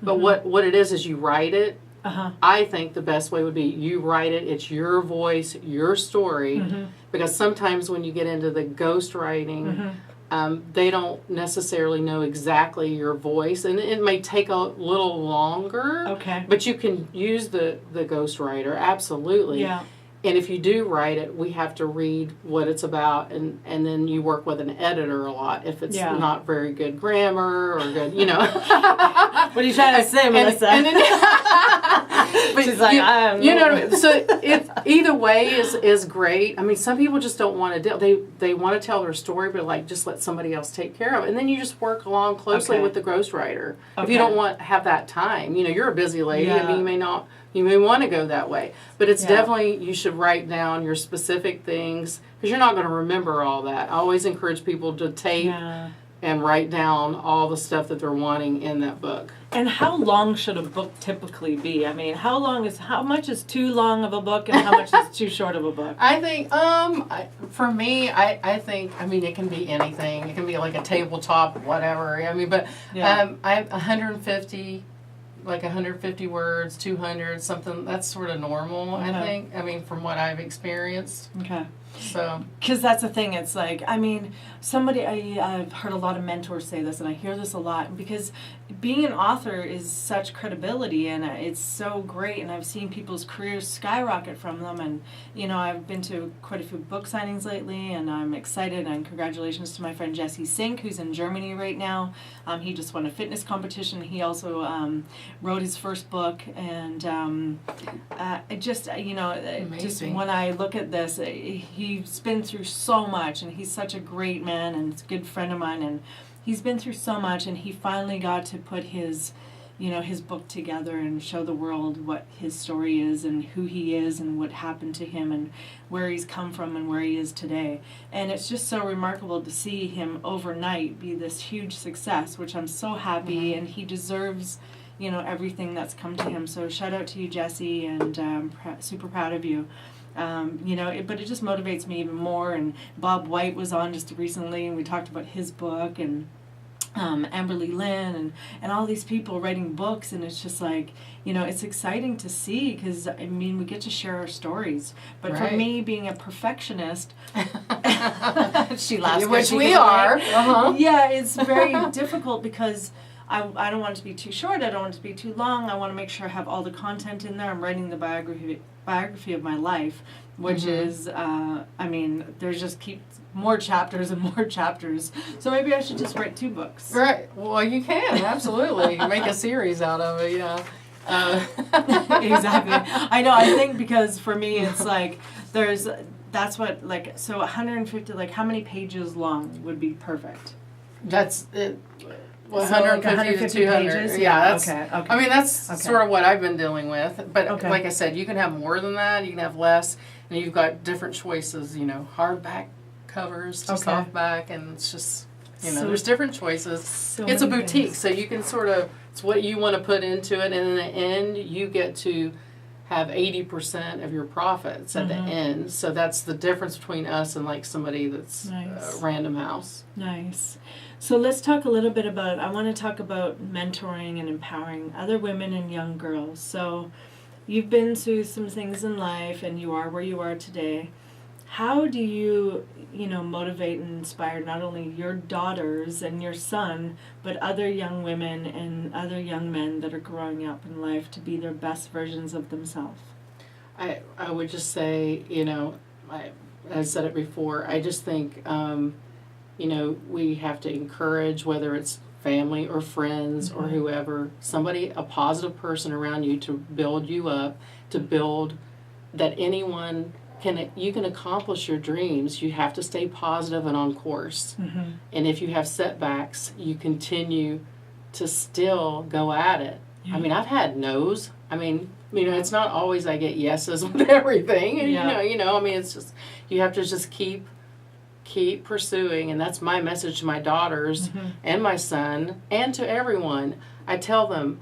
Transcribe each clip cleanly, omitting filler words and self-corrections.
But what it is you write it. I think the best way would be you write it. It's your voice, your story. Because sometimes when you get into the ghostwriting, they don't necessarily know exactly your voice, and it may take a little longer. Okay. But you can use the ghostwriter, absolutely. Yeah. And if you do write it, we have to read what it's about, and then you work with an editor a lot if it's not very good grammar or good, What are you trying to say, Melissa? But she's like, so either way is great. I mean, some people just don't want to they want to tell their story, but like just let somebody else take care of it, and then you just work along closely with the ghostwriter. If you don't have that time, you're a busy lady. I mean, you may want to go that way, but it's definitely, you should write down your specific things, because you're not going to remember all that. I always encourage people to tape and write down all the stuff that they're wanting in that book. And how long should a book typically be? I mean, how much is too long of a book, and how much is too short of a book? I think, for me, I think, it can be anything. It can be like a tabletop, whatever. but I 150. Like 150 words, 200, something, that's sort of normal, I think. From what I've experienced. Okay. So. Because that's the thing, it's like, I've heard a lot of mentors say this, and I hear this a lot, because being an author is such credibility, and it's so great, and I've seen people's careers skyrocket from them, and, I've been to quite a few book signings lately, and I'm excited, and congratulations to my friend Jesse Sink, who's in Germany right now. He just won a fitness competition. He also wrote his first book, and just when I look at this, he's been through so much, and he's such a great man, and it's a good friend of mine, and he's been through so much, and he finally got to put his book together and show the world what his story is and who he is and what happened to him and where he's come from and where he is today. And it's just so remarkable to see him overnight be this huge success, which I'm so happy, and he deserves, everything that's come to him. So shout out to you, Jesse, and I'm super proud of you. But it just motivates me even more. And Bob White was on just recently, and we talked about his book, and Amberly Lynn, and all these people writing books, and it's just like, it's exciting to see, because, we get to share our stories. But for me, being a perfectionist, she laughs. Which we are. Yeah, it's very difficult, because I don't want it to be too short, I don't want it to be too long, I want to make sure I have all the content in there. I'm writing the biography of my life, which is, there's just more chapters and more chapters. So maybe I should just write 2 books. Right. Well, you can, absolutely. Make a series out of it, Exactly. I know, I think, because for me it's like, that's what, so 150, how many pages long would be perfect? That's it. Well, So 150 to 200. pages? Yeah, that's, okay. That's sort of what I've been dealing with. But like I said, you can have more than that, you can have less, and you've got different choices, hardback covers to softback, and it's just, there's different choices. It's a boutique, so you can it's what you want to put into it, and in the end, you get to have 80% of your profits at the end. So that's the difference between us and somebody that's Random House. Nice. So let's talk a little bit about, I want to talk about mentoring and empowering other women and young girls. So you've been through some things in life, and you are where you are today. How do you, motivate and inspire not only your daughters and your son, but other young women and other young men that are growing up in life to be their best versions of themselves? I would just say, I said it before, I just think, we have to encourage, whether it's family or friends or whoever, a positive person around you to build you up, to build that anyone you can accomplish your dreams. You have to stay positive and on course. And if you have setbacks, you continue to still go at it. I've had no's. It's not always I get yeses with everything. And it's just, you have to just keep pursuing, and that's my message to my daughters and my son and to everyone. I tell them,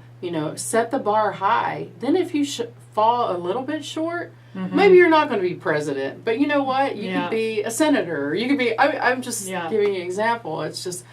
set the bar high. Then if you fall a little bit short, maybe you're not going to be president, but you know what? You could be a senator. You could be, I'm just giving you an example. It's just,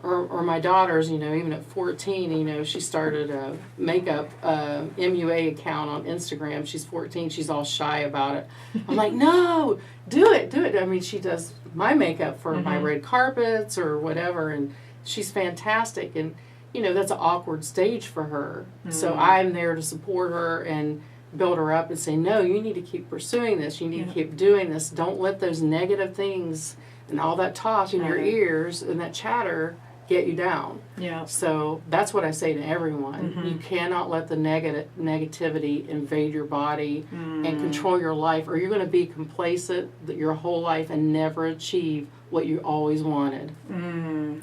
or my daughters, even at 14, she started a makeup MUA account on Instagram. She's 14. She's all shy about it. I'm like, no, do it. I mean, she does my makeup for my red carpets or whatever, and she's fantastic. And, that's an awkward stage for her. So I'm there to support her and build her up and say, no, you need to keep pursuing this. You need to keep doing this. Don't let those negative things and all that talk in your ears and that chatter get you down. Yeah. So that's what I say to everyone. You cannot let the negativity invade your body and control your life, or you're going to be complacent your whole life and never achieve what you always wanted.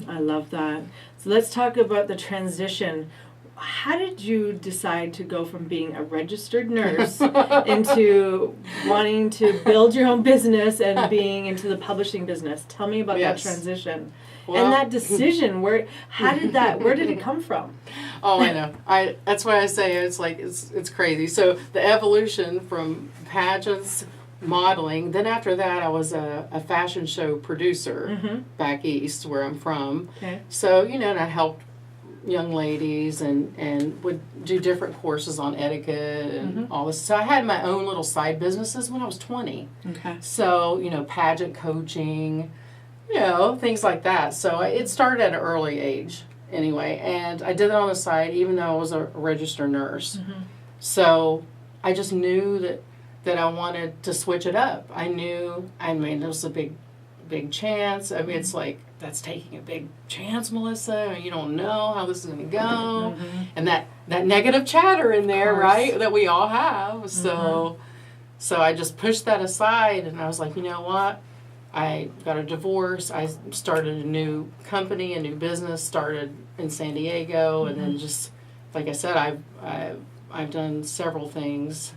I love that. So let's talk about the transition. How did you decide to go from being a registered nurse into wanting to build your own business and being into the publishing business? Tell me about that transition. Well, and that decision, where did it come from? Oh, I know. That's why I say it's crazy. So the evolution from pageants, modeling, then after that I was a fashion show producer back east where I'm from. Okay. So, and I helped young ladies and would do different courses on etiquette and all this. So I had my own little side businesses when I was 20. Okay. So, pageant coaching, things like that. So it started at an early age anyway, and I did it on the side even though I was a registered nurse. So I just knew that I wanted to switch it up. I mean, there was a big chance. I mean, it's like, that's taking a big chance, Melissa. You don't know how this is going to go. And that negative chatter in there, right, that we all have. So I just pushed that aside, and I was like, you know what? I got a divorce. I started a new company, a new business, started in San Diego, and then just, like I said, I've done several things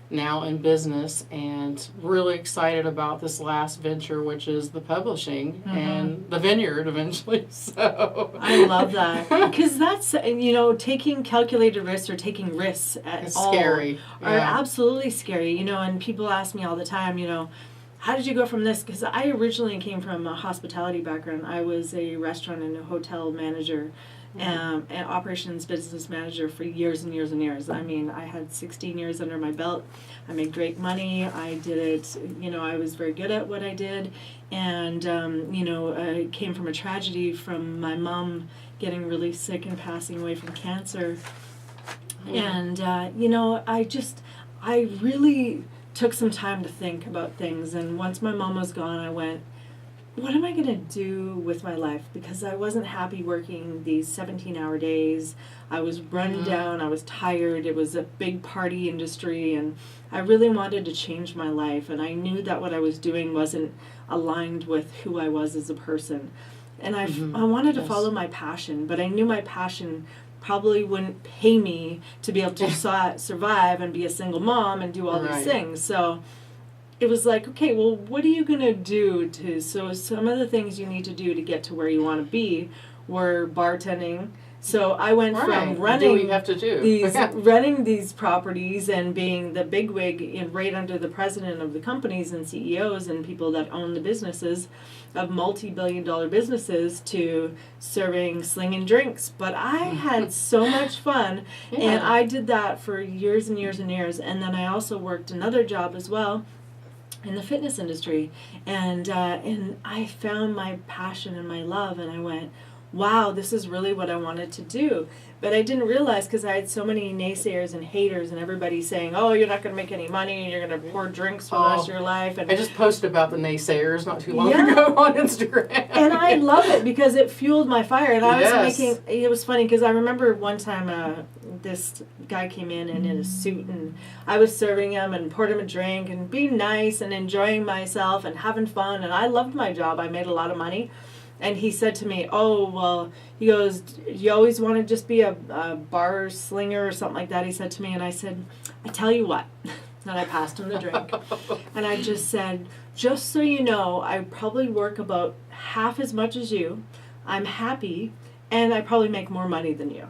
now in business, and really excited about this last venture, which is the publishing and the vineyard eventually. So I love that, because that's taking calculated risks or taking risks at all scary. Are absolutely scary. And people ask me all the time, how did you go from this? Because I originally came from a hospitality background. I was a restaurant and a hotel manager. And operations business manager for years and years and years. I mean, I had 16 years under my belt. I made great money. I did it, I was very good at what I did. And, I came from a tragedy from my mom getting really sick and passing away from cancer. And, I really took some time to think about things. And once my mom was gone, I went, what am I going to do with my life? Because I wasn't happy working these 17-hour days. I was run down. I was tired. It was a big party industry, and I really wanted to change my life. And I knew that what I was doing wasn't aligned with who I was as a person. And I wanted to follow my passion, but I knew my passion probably wouldn't pay me to be able to survive and be a single mom and do all these things. So it was like, okay, well, what are you going to do so some of the things you need to do to get to where you want to be were bartending. So I went from running running these properties and being the bigwig right under the president of the companies and CEOs and people that own the businesses of multi-billion-dollar businesses to serving slinging drinks. But I had so much fun, and I did that for years and years and years. And then I also worked another job as well in the fitness industry, and I found my passion and my love, and I went, wow, this is really what I wanted to do. But I didn't realize, because I had so many naysayers and haters and everybody saying, oh, you're not going to make any money, you're going to pour drinks for the rest of your life. And I just posted about the naysayers not too long ago on Instagram. And I love it because it fueled my fire. And I was it was funny because I remember one time this guy came in a suit, and I was serving him and poured him a drink and being nice and enjoying myself and having fun. And I loved my job. I made a lot of money. And he said to me, oh, well, he goes, you always want to just be a bar slinger or something like that, he said to me. And I said, I tell you what. And I passed him the drink. And I just said, just so you know, I probably work about half as much as you. I'm happy. And I probably make more money than you.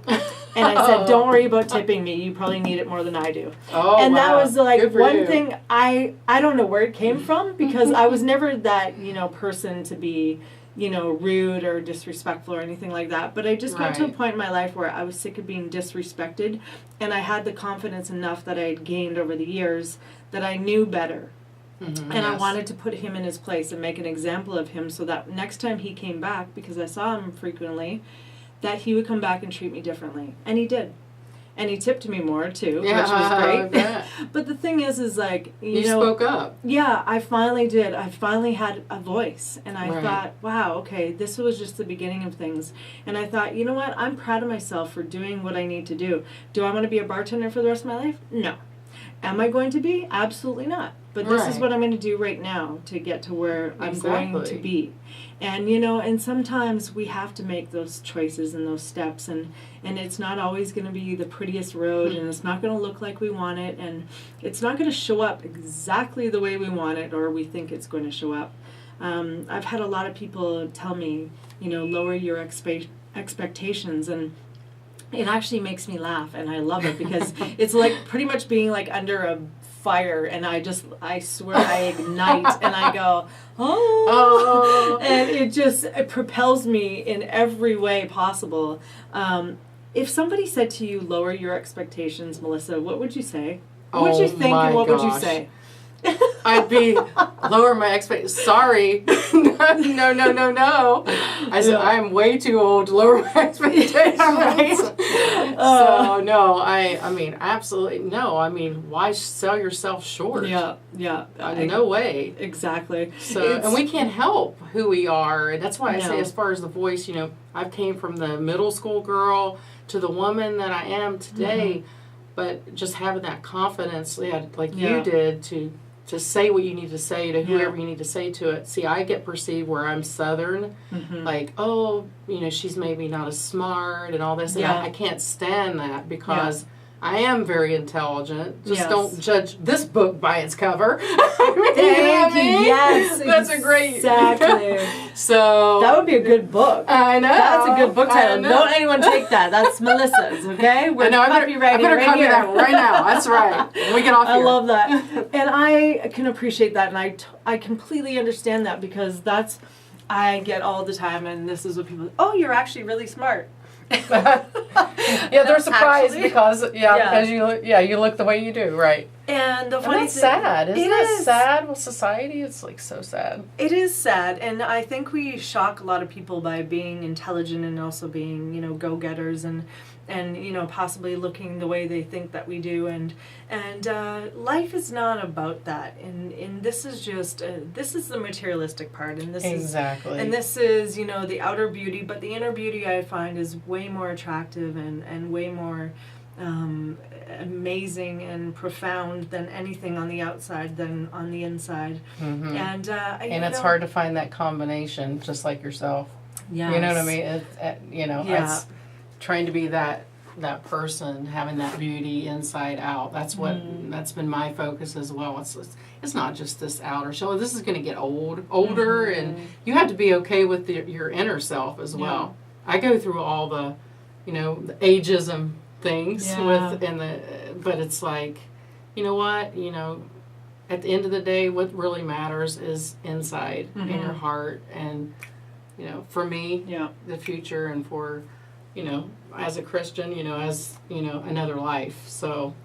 And I said, don't worry about tipping me. You probably need it more than I do. Oh, and that was like one you. Thing I don't know where it came from, because I was never that, person to be, rude or disrespectful or anything like that. But I just got to a Right. point in my life where I was sick of being disrespected, and I had the confidence enough that I had gained over the years that I knew better. Mm-hmm. And I Yes. wanted to put him in his place and make an example of him so that next time he came back, because I saw him frequently, that he would come back and treat me differently. And he did. And he tipped me more, too, Yeah, which was I great. bet. But the thing is like, You spoke up. Yeah, I finally did. I finally had a voice. And I Right. thought, wow, okay, this was just the beginning of things. And I thought, you know what? I'm proud of myself for doing what I need to do. Do I want to be a bartender for the rest of my life? No. Am I going to be? Absolutely not. But this is Right. what I'm going to do right now to get to where I'm going to Exactly. be. And, and sometimes we have to make those choices and those steps. And it's not always going to be the prettiest road. And it's not going to look like we want it. And it's not going to show up exactly the way we want it or we think it's going to show up. I've had a lot of people tell me, lower your expectations. And it actually makes me laugh, and I love it because it's like pretty much being like under a fire, and I swear I ignite, and I go, oh, and it propels me in every way possible. If somebody said to you, lower your expectations, Melissa, what would you say? What would you think, and what would you say? I'd be lower my expectations. Sorry. No. I said, I'm way too old to lower my expectations. So, no, I mean, absolutely no. I mean, why sell yourself short? Yeah. No way. Exactly. So, and we can't help who we are. And that's why I say, No. as far as the voice, I came from the middle school girl to the woman that I am today. Mm-hmm. But just having that confidence, like Yeah. you did, to say what you need to say to whoever Yeah. you need to say to it. See, I get perceived where I'm Southern, Mm-hmm. like, oh, she's maybe not as smart and all this. And Yeah. I can't stand that because I am very intelligent. Just Yes. don't judge this book by its cover. You know what Thank I mean? you. Yes, That's a great. exactly. So That would be a good book. I know. That's a good book I title. know. Don't anyone take that. That's Melissa's, okay? We're I know. I better right copy here. that right now. That's right. When we get off I here. love that. And I can appreciate that, and I completely understand that because I get all the time, and this is what people, oh, you're actually really smart. Yeah, they're surprised Actually, because yeah. you look the way you do, right? And the And funny that's thing, sad. Isn't it that is. sad with society? It's like so sad. It is sad, and I think we shock a lot of people by being intelligent and also being, go-getters and possibly looking the way they think that we do, and life is not about that, and this is just this is the materialistic part, and this Exactly. and this is the outer beauty, but the inner beauty I find is way more attractive and way more amazing and profound than anything on the outside than on the inside. Mm-hmm. And it's hard to find that combination, just like yourself. Yes. You know what I mean? Yeah. It's trying to be that person, having that beauty inside out. That's what that's been my focus as well. It's not just this outer show. This is going to get older, and you have to be okay with your inner self as well. I go through all the, the ageism things but it's like, you know what, at the end of the day, what really matters is inside in your heart, and for me, the future, and for as a Christian, as another life. So,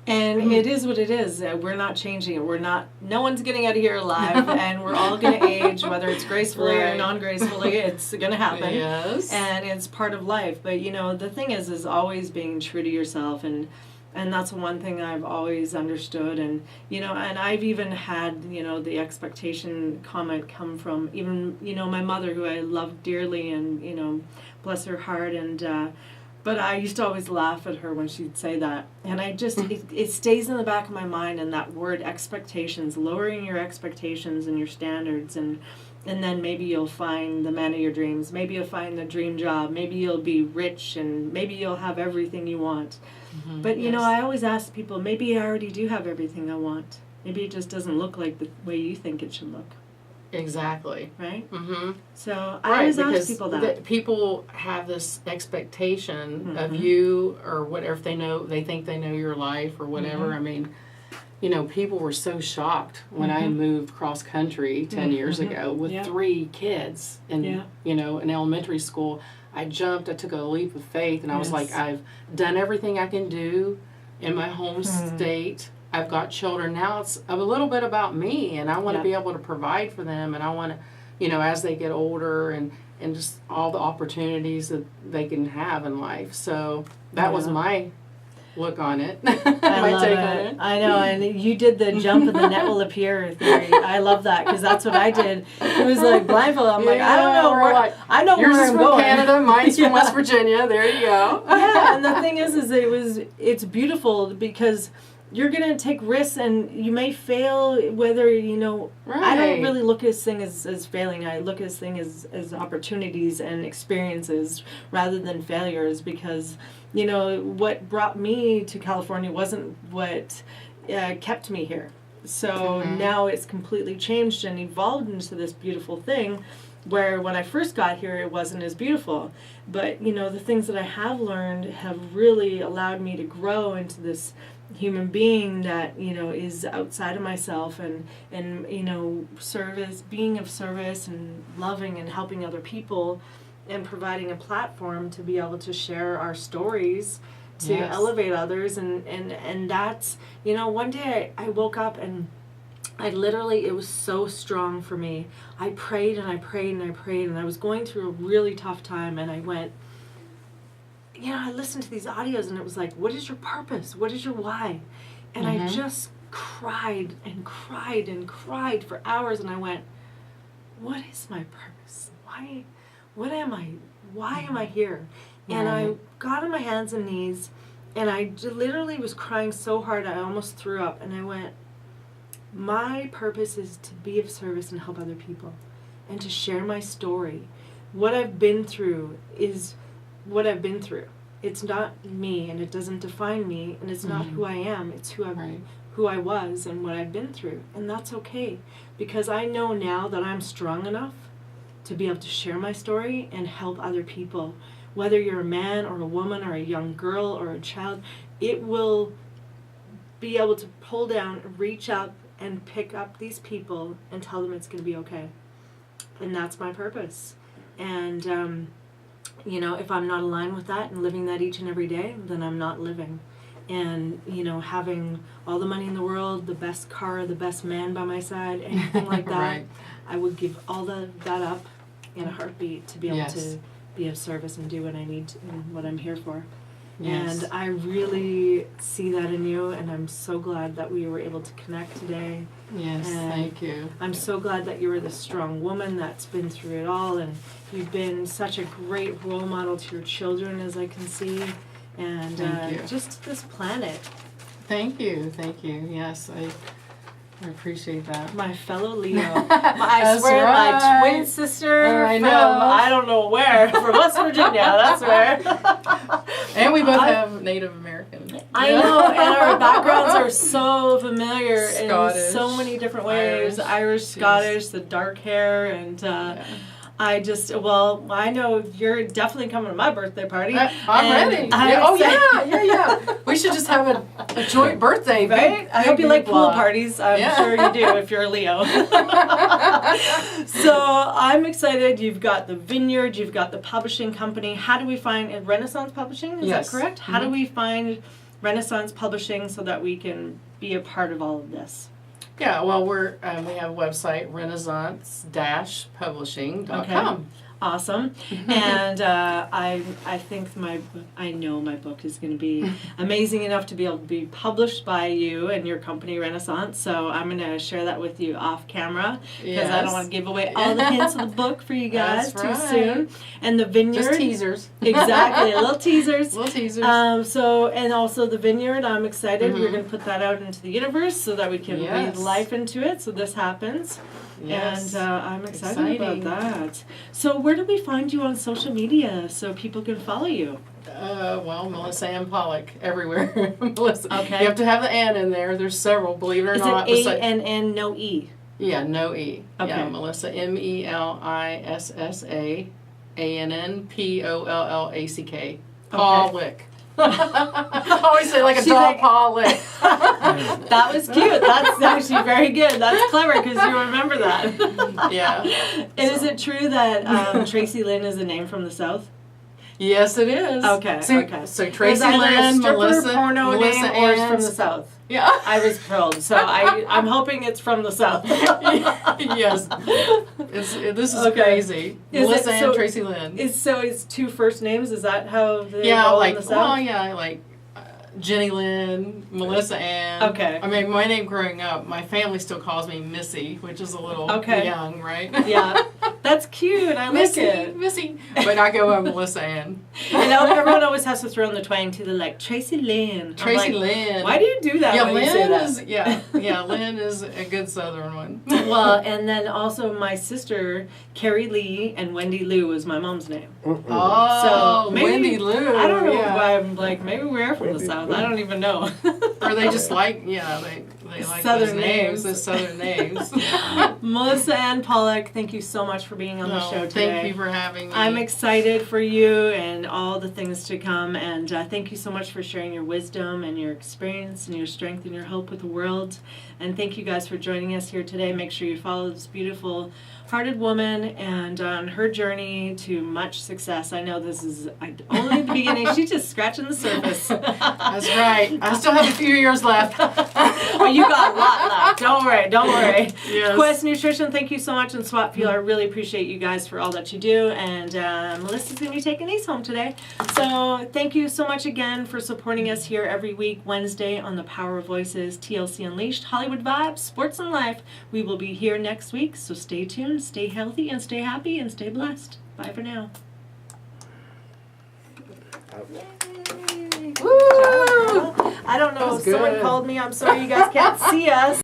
and it is what it is. We're not changing it. No one's getting out of here alive, and we're all going to age, whether it's gracefully or non-gracefully. It's going to happen. Yes. And it's part of life. But the thing is always being true to yourself, and that's one thing I've always understood. And and I've even had the expectation comment come from even my mother, who I love dearly, and bless her heart, and but I used to always laugh at her when she'd say that, and I just it stays in the back of my mind, and that word expectations, lowering your expectations and your standards, and then maybe you'll find the man of your dreams, maybe you'll find the dream job, maybe you'll be rich, and maybe you'll have everything you want. But I always ask people, maybe I already do have everything I want. Maybe it just doesn't look like the way you think it should look. Exactly. Right? Mm-hmm. So I always ask people that. People have this expectation of you, or whatever, if they think they know your life or whatever. I mean, you know, people were so shocked when I moved cross country 10 years ago with 3 kids in, you know, in elementary school. I jumped, I took a leap of faith, and I was like, I've done everything I can do in my home state. I've got children. Now it's a little bit about me, and I want to be able to provide for them, and I want to, you know, as they get older, and just all the opportunities that they can have in life. So that was my look on it. I love take it. on it. I know, and you did the jump and the net will appear theory. I love that because that's what I did. It was like blindfold. I'm like, I don't know where. Like, I know yours where is I'm from going. Canada, mine's from West Virginia. There you go. Yeah, and the thing is it's beautiful because you're going to take risks and you may fail, whether, you know, I don't really look at this thing as failing. I look at this thing as opportunities and experiences rather than failures because, you know, what brought me to California wasn't what kept me here. So now it's completely changed and evolved into this beautiful thing where when I first got here it wasn't as beautiful. But, you know, the things that I have learned have really allowed me to grow into this human being that, you know, is outside of myself and you know, being of service and loving and helping other people and providing a platform to be able to share our stories to elevate others and that's, you know, one day I woke up and I literally, it was so strong for me. I prayed and I prayed and I prayed and I was going through a really tough time and I went, you know, I listened to these audios and it was like, what is your purpose? What is your why? And I just cried and cried and cried for hours and I went, what is my purpose? Why am I here? And I got on my hands and knees and I literally was crying so hard I almost threw up and I went, my purpose is to be of service and help other people and to share my story. What I've been through is what I've been through. It's not me and it doesn't define me and it's not who I am. It's who I was and what I've been through. And that's okay because I know now that I'm strong enough to be able to share my story and help other people. Whether you're a man or a woman or a young girl or a child, it will be able to pull down, reach up and pick up these people and tell them it's going to be okay. And that's my purpose. And you know, if I'm not aligned with that and living that each and every day, then I'm not living. And, you know, having all the money in the world, the best car, the best man by my side, anything like that, I would give all that up in a heartbeat to be able to be of service and do what I need to, and what I'm here for. Yes. And I really see that in you, and I'm so glad that we were able to connect today. Yes, and thank you. I'm so glad that you were this strong woman that's been through it all, and you've been such a great role model to your children, as I can see, and just to this planet. Thank you. Yes, I appreciate that. My fellow Leo. I swear, my twin sister from, I don't know where, from West Virginia, that's where. And we both have Native American. I know, and our backgrounds are so familiar Scottish, in so many different ways. Irish, Scottish, the dark hair, and I know you're definitely coming to my birthday party. I'm ready. Yeah. We should just have a joint birthday, right? I hope you like pool parties. I'm sure you do if you're a Leo. So I'm excited. You've got the vineyard. You've got the publishing company. How do we find Renaissance Publishing? Is that correct? How do we find Renaissance Publishing so that we can be a part of all of this? Yeah, well, we have a website, renaissance-publishing.com. Okay. Awesome. And I think I know my book is going to be amazing enough to be able to be published by you and your company, Renaissance. So I'm going to share that with you off camera because I don't want to give away all the hints of the book for you guys too soon. And the vineyard. Just teasers. Exactly, little teasers. Little teasers. And also the vineyard, I'm excited. We're going to put that out into the universe so that we can breathe life into it. So this happens. Yes. And I'm excited about that. So where do we find you on social media so people can follow you? Well, Melissa Ann Pollack everywhere. Melissa. Okay. You have to have the N in there. There's several, believe it or not. Is it A-N-N, no E? Yeah, no E. Okay. Yeah, Melissa, Melissa Annpollack. Pollack. I always say like a dog paw lick. That was cute. That's actually very good. That's clever because you remember that. Yeah. And is it true that Traci Lynn is a name from the South? Yes, it is. Okay. So, okay. So Is Traci either Lynn, a stripper, Melissa, porno Melissa name, or is Ann from the South? Yeah. I was thrilled. So I'm hoping it's from the South. Yes. This is crazy. Is Melissa it- Ann, so Traci Lynn. It's two first names? Is that how they Yeah, roll like, in the South? well, yeah, like Jenny Lynn, Melissa Ann. Okay. I mean, my name growing up, my family still calls me Missy, which is a little young, right? Yeah. That's cute. I like Missy, it. Missy. But I go by Melissa Ann. I know everyone always has to throw in the twang too. They're like, Traci Lynn. I'm Traci like, Lynn. why do you do that Yeah, when you say Lynn that? is, yeah, Lynn is a good Southern one. Well, and then also my sister, Carrie Lee, and Wendy Lou is my mom's name. Oh, So maybe- Wendy Lou. I don't know yeah. why I'm like, maybe we're from the South. I don't even know. Or they just like, they like Southern those names, names. those Southern names. Melissa Ann Pollack, thank you so much for being on the show today. Thank you for having me. I'm excited for you and all the things to come, and thank you so much for sharing your wisdom and your experience and your strength and your hope with the world. And thank you guys for joining us here today. Make sure you follow this beautiful hearted woman and on her journey to much success. I know this is only the beginning. She's just scratching the surface. That's right. I still have a few years left. Oh, you got a lot left. Don't worry. Yes. Quest Nutrition, thank you so much. And Swap Fuel, I really appreciate you guys for all that you do. And Melissa's going to be taking these home today. So thank you so much again for supporting us here every week, Wednesday on The Power of Voices, TLC Unleashed, Hollywood Vibes, Sports and Life. We will be here next week, so stay tuned, stay healthy, and stay happy, and stay blessed. Bye for now. Woo! I don't know. That was Someone good. called me. I'm sorry you guys can't see us.